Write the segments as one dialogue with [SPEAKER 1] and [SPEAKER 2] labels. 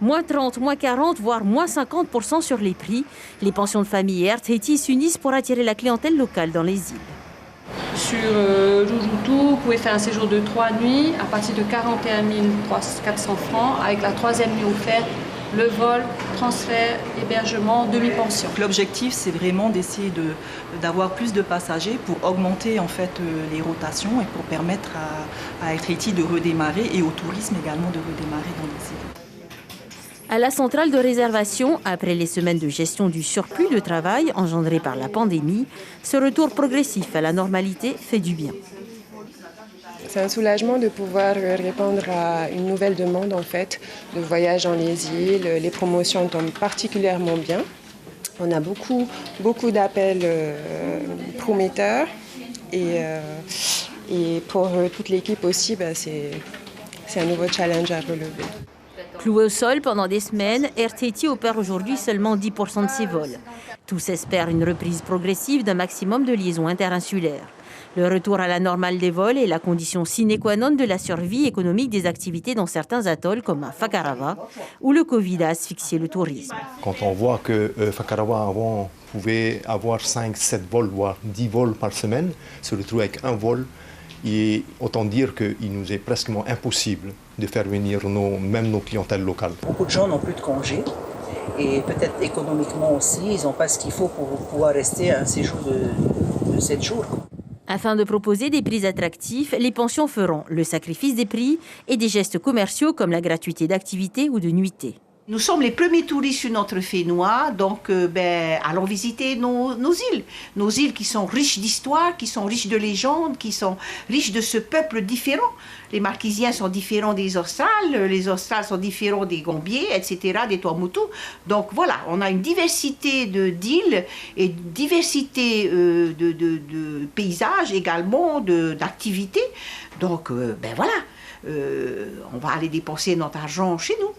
[SPEAKER 1] Moins 30, moins 40, voire moins 50% sur les prix. Les pensions de famille et Air Tahiti s'unissent pour attirer la clientèle locale dans les îles.
[SPEAKER 2] Sur Jujutu, vous pouvez faire un séjour de 3 nuits à partir de 41 400 francs avec la 3e nuit offerte, le vol, transfert, hébergement, demi-pension.
[SPEAKER 3] L'objectif, c'est vraiment d'essayer d'avoir plus de passagers pour augmenter en fait les rotations et pour permettre à Air Tahiti de redémarrer et au tourisme également de redémarrer dans les îles.
[SPEAKER 1] À la centrale de réservation, après les semaines de gestion du surplus de travail engendré par la pandémie, ce retour progressif à la normalité fait du bien.
[SPEAKER 4] C'est un soulagement de pouvoir répondre à une nouvelle demande en fait, de voyage dans les îles. Les promotions tombent particulièrement bien. On a beaucoup d'appels prometteurs et pour toute l'équipe aussi, c'est un nouveau challenge à relever.
[SPEAKER 1] Cloué au sol pendant des semaines, Air Tahiti opère aujourd'hui seulement 10% de ses vols. Tous espèrent une reprise progressive d'un maximum de liaisons interinsulaires. Le retour à la normale des vols est la condition sine qua non de la survie économique des activités dans certains atolls comme à Fakarava, où le Covid a asphyxié le tourisme.
[SPEAKER 5] Quand on voit que Fakarava avant pouvait avoir 5-7 vols, voire 10 vols par semaine, se retrouve avec un vol, et autant dire qu'il nous est presque impossible de faire venir même nos clientèles locales.
[SPEAKER 6] Beaucoup de gens n'ont plus de congés et peut-être économiquement aussi, ils n'ont pas ce qu'il faut pour pouvoir rester à un séjour de 7 jours.
[SPEAKER 1] Afin de proposer des prix attractifs, les pensions feront le sacrifice des prix et des gestes commerciaux comme la gratuité d'activités ou de nuitées.
[SPEAKER 7] Nous sommes les premiers touristes sur notre Fénois, donc allons visiter nos îles qui sont riches d'histoire, qui sont riches de légendes, qui sont riches de ce peuple différent. Les Marquisiens sont différents des Australes, les Australes sont différents des Gambiers, etc., des Tuamotu. Donc voilà, on a une diversité d'îles et une diversité de paysages également, d'activités. Donc voilà, on va aller dépenser notre argent chez nous.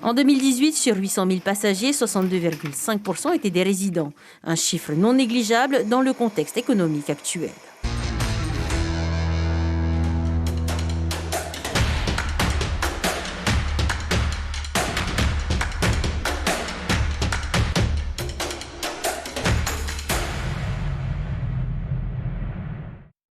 [SPEAKER 1] En 2018, sur 800 000 passagers, 62,5% étaient des résidents. Un chiffre non négligeable dans le contexte économique actuel.